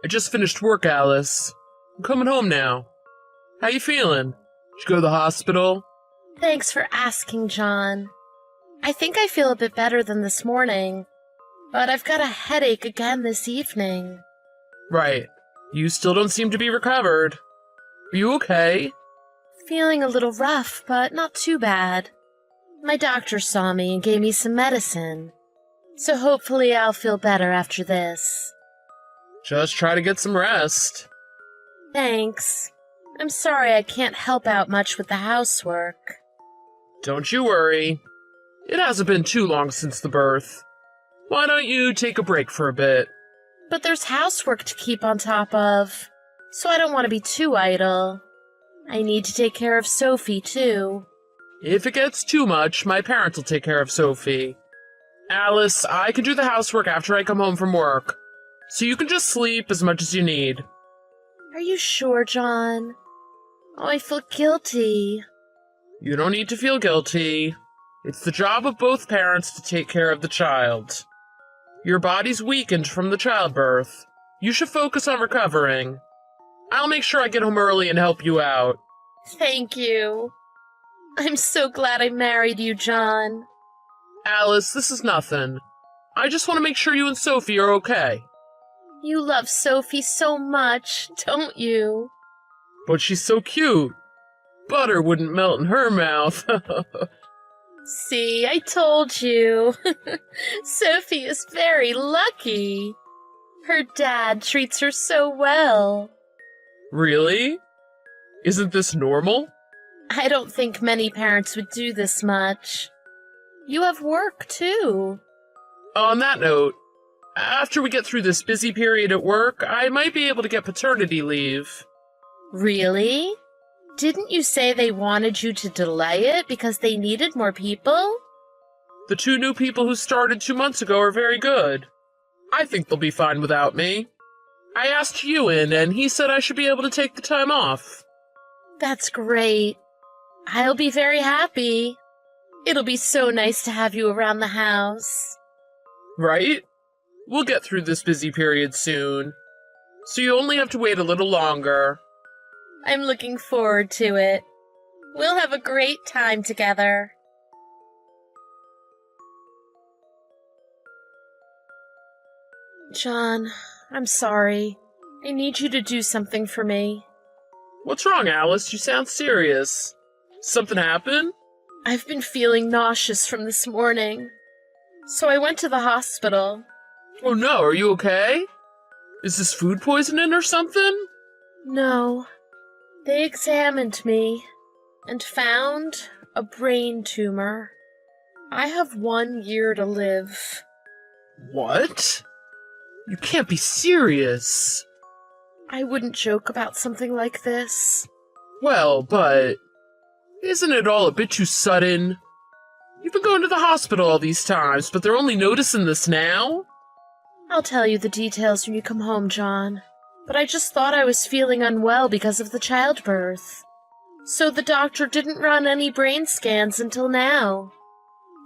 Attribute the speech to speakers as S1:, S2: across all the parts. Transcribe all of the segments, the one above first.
S1: I just finished work, Alice. I'm coming home now. How you feeling? Did you go to the hospital?
S2: Thanks for asking, John. I think I feel a bit better than this morning, but I've got a headache again this evening.
S1: Right. You still don't seem to be recovered. Are you okay?
S2: Feeling a little rough, but not too bad. My doctor saw me and gave me some medicine, so hopefully I'll feel better after this.
S1: Just try to get some rest.
S2: Thanks. I'm sorry I can't help out much with the housework.
S1: Don't you worry. It hasn't been too long since the birth. Why don't you take a break for a bit?
S2: But there's housework to keep on top of, so I don't want to be too idle. I need to take care of Sophie, too.
S1: If it gets too much, my parents will take care of Sophie. Alice, I can do the housework after I come home from work, so you can just sleep as much as you need.
S2: Are you sure, John? Oh, I feel guilty.
S1: You don't need to feel guilty. It's the job of both parents to take care of the child. Your body's weakened from the childbirth. You should focus on recovering. I'll make sure I get home early and help you out.
S2: Thank you. I'm so glad I married you, John.
S1: Alice, this is nothing. I just want to make sure you and Sophie are okay.
S2: You love Sophie so much, don't you?
S1: But she's so cute. Butter wouldn't melt in her mouth.
S2: See, I told you. Sophie is very lucky. Her dad treats her so well.
S1: Really? Isn't this normal?
S2: I don't think many parents would do this much. You have work, too.
S1: On that note, after we get through this busy period at work, I might be able to get paternity leave.
S2: Really? Didn't you say they wanted you to delay it because they needed more people?
S1: The 2 new people who started 2 months ago are very good. I think they'll be fine without me. I asked Ewan, and he said I should be able to take the time off.
S2: That's great. I'll be very happy. It'll be so nice to have you around the house.
S1: Right? We'll get through this busy period soon. So you only have to wait a little longer.
S2: I'm looking forward to it. We'll have a great time together. John, I'm sorry. I need you to do something for me.
S1: What's wrong, Alice? You sound serious. Something happened?
S2: I've been feeling nauseous from this morning, so I went to the hospital.
S1: Oh no, are you okay? Is this food poisoning or something?
S2: No. They examined me and found a brain tumor. I have 1 year to live.
S1: What? You can't be serious.
S2: I wouldn't joke about something like this.
S1: Well, but isn't it all a bit too sudden? You've been going to the hospital all these times, but they're only noticing this now?
S2: I'll tell you the details when you come home, John. But I just thought I was feeling unwell because of the childbirth. So the doctor didn't run any brain scans until now.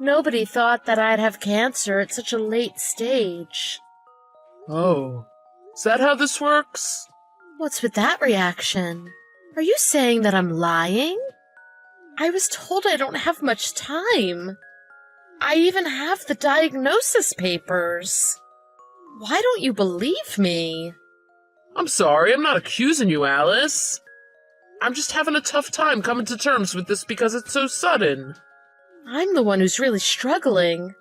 S2: Nobody thought that I'd have cancer at such a late stage.
S1: Oh, is that how this works?
S2: What's with that reaction? Are you saying that I'm lying? I was told I don't have much time. I even have the diagnosis papers. Why don't you believe me?
S1: I'm sorry, I'm not accusing you, Alice. I'm just having a tough time coming to terms with this because it's so sudden.
S2: I'm the one who's really struggling.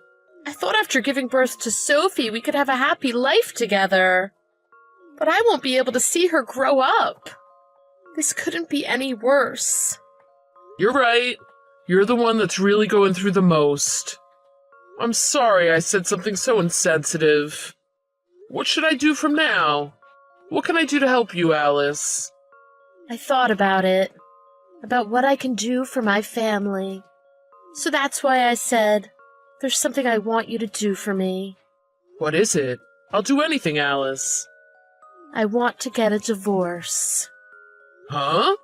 S2: I thought after giving birth to Sophie we could have a happy life together. But I won't be able to see her grow up. This couldn't be any worse.
S1: You're right. You're the one that's really going through the most. I'm sorry I said something so insensitive. What should I do from now? What can I do to help you, Alice?
S2: I thought about it. About what I can do for my family. So that's why I said, there's something I want you to do for me.
S1: What is it? I'll do anything, Alice.
S2: I want to get a divorce.
S1: Huh?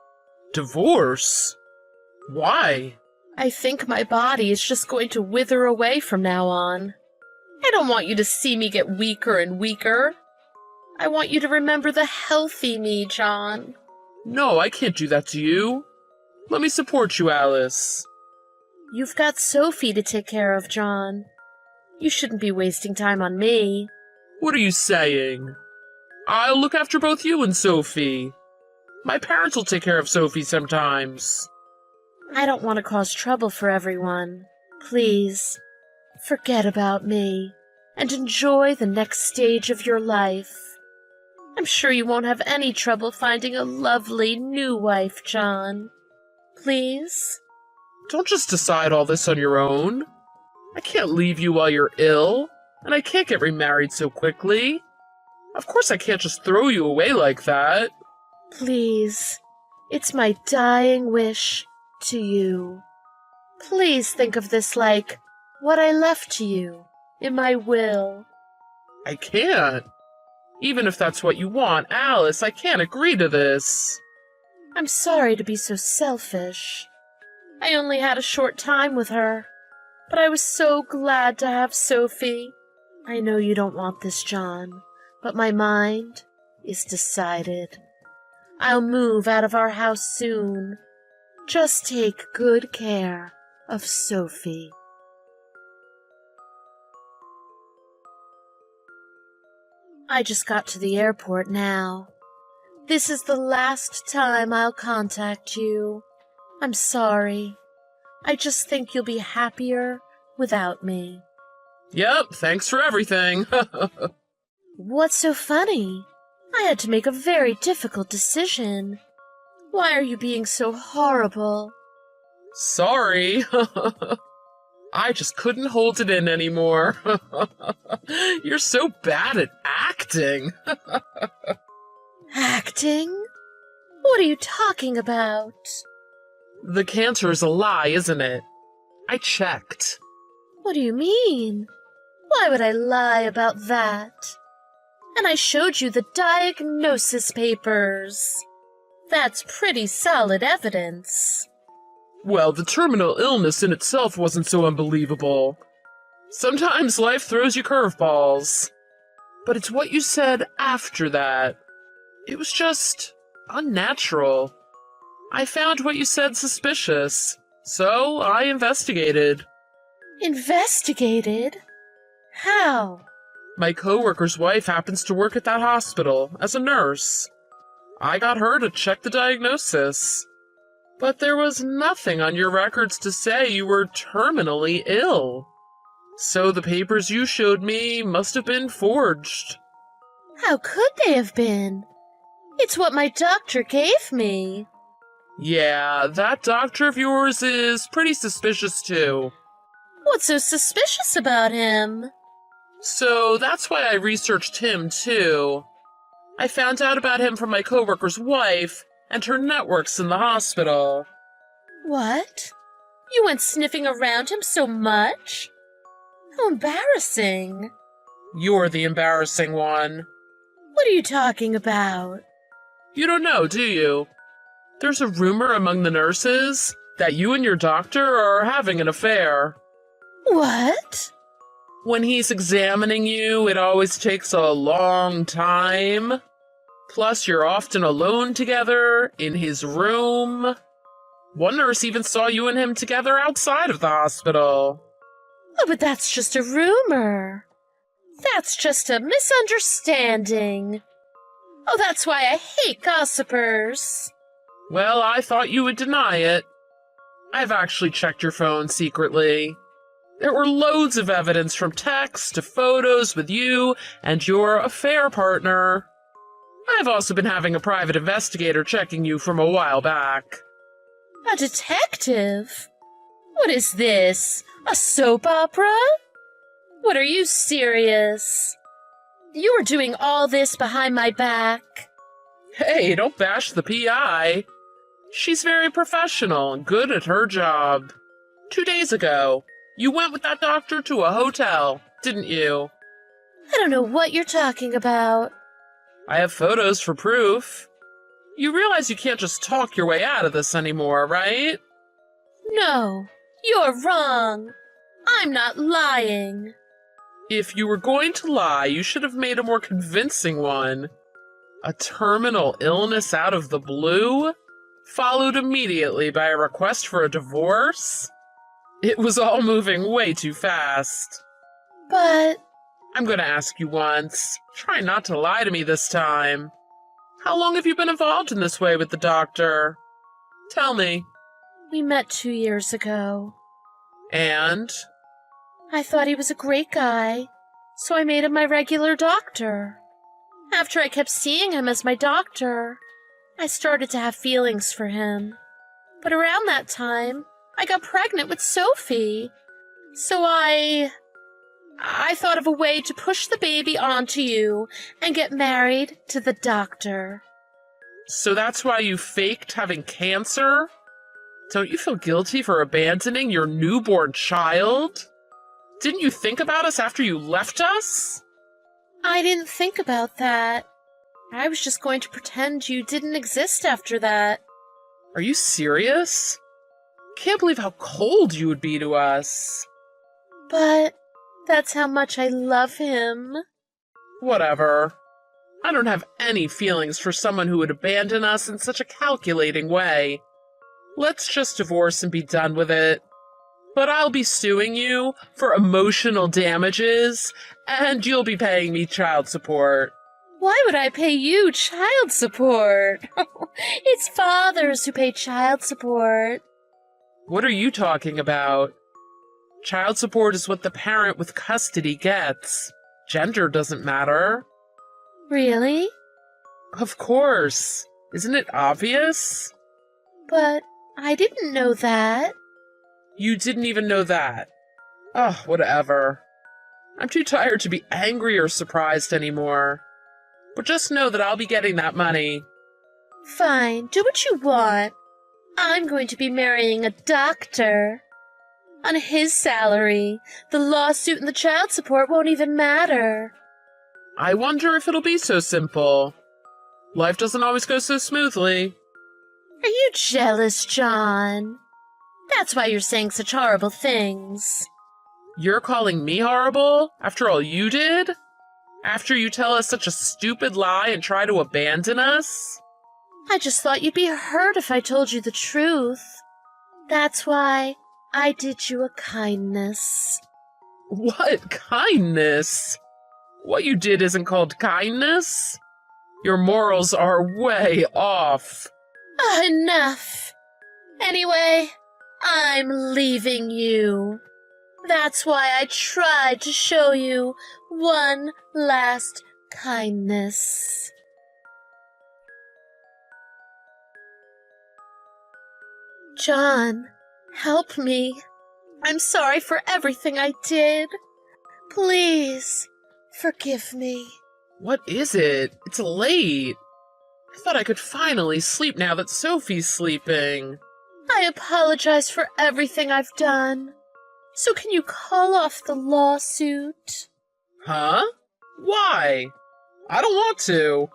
S1: Divorce? Why?
S2: I think my body is just going to wither away from now on. I don't want you to see me get weaker and weaker. I want you to remember the healthy me, John.
S1: No, I can't do that to you. Let me support you, Alice.
S2: You've got Sophie to take care of, John. You shouldn't be wasting time on me.
S1: What are you saying? I'll look after both you and Sophie. My parents will take care of Sophie sometimes.
S2: I don't want to cause trouble for everyone. Please, forget about me and enjoy the next stage of your life. I'm sure you won't have any trouble finding a lovely new wife, John. Please?
S1: Don't just decide all this on your own. I can't leave you while you're ill, and I can't get remarried so quickly. Of course I can't just throw you away like that.
S2: Please, it's my dying wish to you. Please think of this like what I left to you in my will.
S1: I can't. Even if that's what you want, Alice, I can't agree to this.
S2: I'm sorry to be so selfish. I only had a short time with her, but I was so glad to have Sophie. I know you don't want this, John, but my mind is decided. I'll move out of our house soon. Just take good care of Sophie. I just got to the airport now. This is the last time I'll contact you. I'm sorry. I just think you'll be happier without me.
S1: Yep, thanks for everything.
S2: What's so funny? I had to make a very difficult decision. Why are you being so horrible?
S1: Sorry. I just couldn't hold it in anymore. You're so bad at acting.
S2: Acting? What are you talking about?
S1: The cancer is a lie, isn't it? I checked.
S2: What do you mean? Why would I lie about that? And I showed you the diagnosis papers. That's pretty solid evidence.
S1: Well, the terminal illness in itself wasn't so unbelievable. Sometimes life throws you curveballs. But it's what you said after that. It was just unnatural. I found what you said suspicious, so I investigated.
S2: Investigated? How?
S1: My coworker's wife happens to work at that hospital as a nurse. I got her to check the diagnosis. But there was nothing on your records to say you were terminally ill. So the papers you showed me must have been forged.
S2: How could they have been? It's what my doctor gave me.
S1: Yeah, that doctor of yours is pretty suspicious too.
S2: What's so suspicious about him?
S1: So that's why I researched him too. I found out about him from my coworker's wife and her networks in the hospital.
S2: What? You went sniffing around him so much? How embarrassing.
S1: You're the embarrassing one.
S2: What are you talking about?
S1: You don't know, do you? There's a rumor among the nurses that you and your doctor are having an affair.
S2: What?
S1: When he's examining you, it always takes a long time. Plus, you're often alone together in his room. One nurse even saw you and him together outside of the hospital.
S2: Oh, but that's just a rumor. That's just a misunderstanding. Oh, that's why I hate gossipers.
S1: Well, I thought you would deny it. I've actually checked your phone secretly. There were loads of evidence from texts to photos with you and your affair partner. I've also been having a private investigator checking you from a while back.
S2: A detective? What is this? A soap opera? What, are you serious? You were doing all this behind my back?
S1: Hey, don't bash the PI. She's very professional and good at her job. 2 days ago, you went with that doctor to a hotel, didn't you?
S2: I don't know what you're talking about.
S1: I have photos for proof. You realize you can't just talk your way out of this anymore, right?
S2: No, you're wrong. I'm not lying.
S1: If you were going to lie, you should have made a more convincing one. A terminal illness out of the blue, followed immediately by a request for a divorce? It was all moving way too fast.
S2: But
S1: I'm going to ask you once. Try not to lie to me this time. How long have you been involved in this way with the doctor? Tell me.
S2: we met 2 years ago.
S1: And?
S2: I thought he was a great guy, so I made him my regular doctor. After I kept seeing him as my doctor, I started to have feelings for him. But around that time, I got pregnant with Sophie. So I thought of a way to push the baby onto you and get married to the doctor.
S1: So that's why you faked having cancer? Don't you feel guilty for abandoning your newborn child? Didn't you think about us after you left us?
S2: I didn't think about that. I was just going to pretend you didn't exist after that.
S1: Are you serious? Can't believe how cold you would be to us.
S2: But that's how much I love him.
S1: Whatever. I don't have any feelings for someone who would abandon us in such a calculating way. Let's just divorce and be done with it. But I'll be suing you for emotional damages, and you'll be paying me child support.
S2: Why would I pay you child support? It's fathers who pay child support.
S1: What are you talking about? Child support is what the parent with custody gets. Gender doesn't matter.
S2: Really?
S1: Of course. Isn't it obvious?
S2: But I didn't know that.
S1: You didn't even know that. Oh, whatever. I'm too tired to be angry or surprised anymore. But just know that I'll be getting that money.
S2: Fine, do what you want. I'm going to be marrying a doctor. On his salary, the lawsuit and the child support won't even matter.
S1: I wonder if it'll be so simple. Life doesn't always go so smoothly.
S2: Are you jealous, John? That's why you're saying such horrible things.
S1: You're calling me horrible after all you did? After you tell us such a stupid lie and try to abandon us?
S2: I just thought you'd be hurt if I told you the truth. That's why I did you a kindness.
S1: What kindness? What you did isn't called kindness. Your morals are way off.
S2: Enough. Anyway, I'm leaving you. That's why I tried to show you one last kindness. John, help me. I'm sorry for everything I did. Please, forgive me.
S1: What is it? It's late. I thought I could finally sleep now that Sophie's sleeping.
S2: I apologize for everything I've done. So can you call off the lawsuit?
S1: Huh? Why? I don't want to.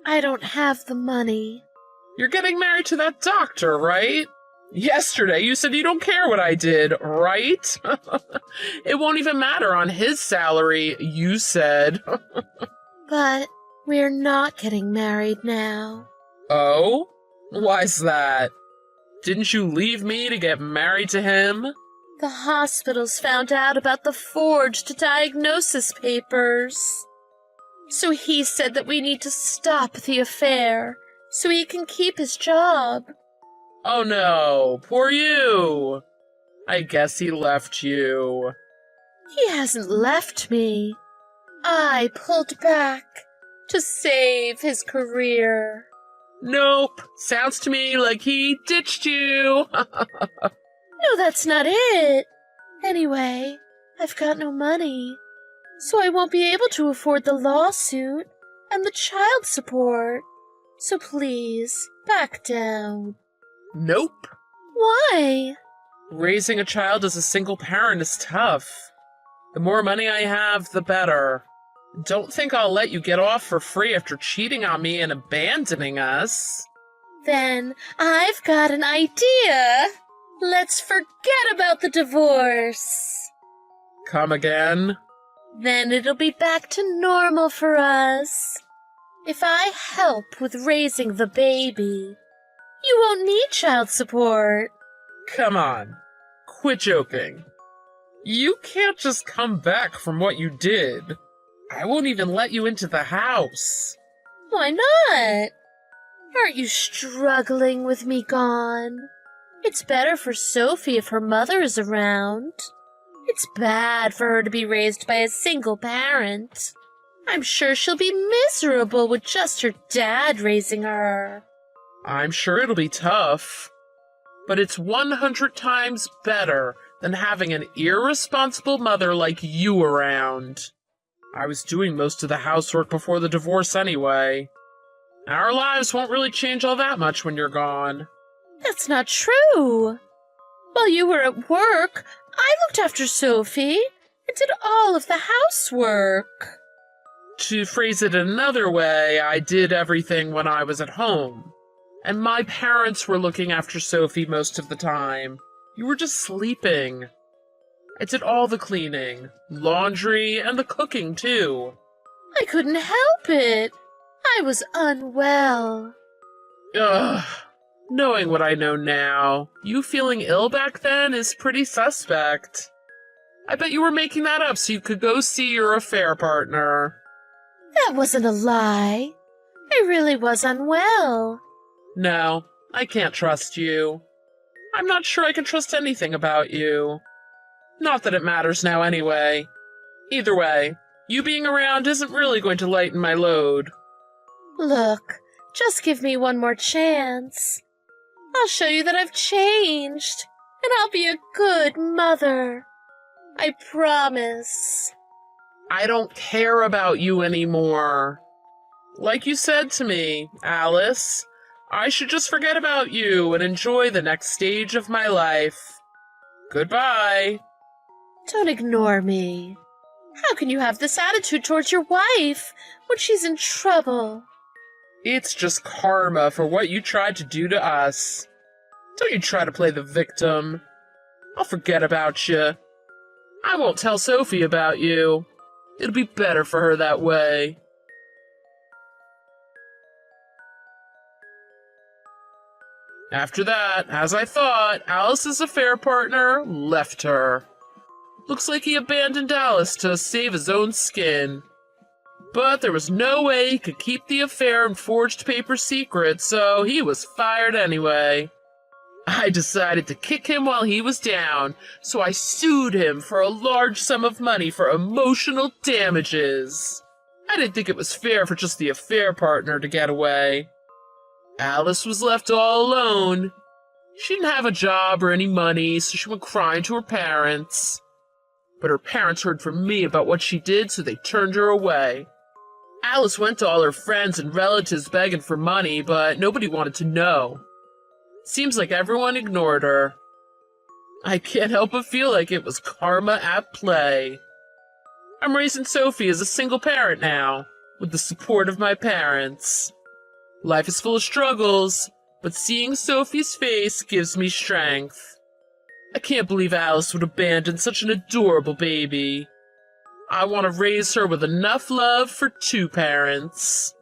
S2: I don't have the money.
S1: You're getting married to that doctor, right? Yesterday you said you don't care what I did, right? It won't even matter on his salary, you said.
S2: But we're not getting married now.
S1: Oh? Why's that? Didn't you leave me to get married to him?
S2: The hospitals found out about the forged diagnosis papers. So he said that we need to stop the affair so he can keep his job.
S1: Oh no, poor you. I guess he left you.
S2: He hasn't left me. I pulled back to save his career.
S1: Nope, sounds to me like he ditched you.
S2: No, that's not it. Anyway, I've got no money, so I won't be able to afford the lawsuit and the child support. So please, back down.
S1: Nope.
S2: Why?
S1: Raising a child as a single parent is tough. The more money I have, the better. Don't think I'll let you get off for free after cheating on me and abandoning us.
S2: Then I've got an idea. Let's forget about the divorce.
S1: Come again?
S2: Then it'll be back to normal for us. If I help with raising the baby, you won't need child support.
S1: Come on, quit joking. You can't just come back from what you did. I won't even let you into the house.
S2: Why not? Aren't you struggling with me gone? It's better for Sophie if her mother is around. It's bad for her to be raised by a single parent. I'm sure she'll be miserable with just her dad raising her.
S1: I'm sure it'll be tough, but it's 100 times better than having an irresponsible mother like you around. I was doing most of the housework before the divorce anyway. Our lives won't really change all that much when you're gone.
S2: That's not true. While you were at work, I looked after Sophie and did all of the housework.
S1: To phrase it another way, I did everything when I was at home. And my parents were looking after Sophie most of the time. You were just sleeping. I did all the cleaning, laundry, and the cooking, too.
S2: I couldn't help it. I was unwell.
S1: Ugh. Knowing what I know now, you feeling ill back then is pretty suspect. I bet you were making that up so you could go see your affair partner.
S2: That wasn't a lie. I really was unwell.
S1: No, I can't trust you. I'm not sure I can trust anything about you. Not that it matters now anyway. Either way, you being around isn't really going to lighten my load.
S2: Look, just give me one more chance. I'll show you that I've changed, and I'll be a good mother. I promise.
S1: I don't care about you anymore. Like you said to me, Alice, I should just forget about you and enjoy the next stage of my life. Goodbye.
S2: Don't ignore me. How can you have this attitude towards your wife when she's in trouble?
S1: It's just karma for what you tried to do to us. Don't you try to play the victim. I'll forget about you. I won't tell Sophie about you. It'll be better for her that way. After that, as I thought, Alice's affair partner left her. Looks like he abandoned Alice to save his own skin. But there was no way he could keep the affair and forged paper secret, so he was fired anyway. I decided to kick him while he was down, so I sued him for a large sum of money for emotional damages. I didn't think it was fair for just the affair partner to get away. Alice was left all alone. She didn't have a job or any money, so she went crying to her parents. But her parents heard from me about what she did, so they turned her away. Alice went to all her friends and relatives begging for money, but nobody wanted to know. Seems like everyone ignored her. I can't help but feel like it was karma at play. I'm raising Sophie as a single parent now, with the support of my parents. Life is full of struggles, but seeing Sophie's face gives me strength. I can't believe Alice would abandon such an adorable baby. I want to raise her with enough love for 2 parents.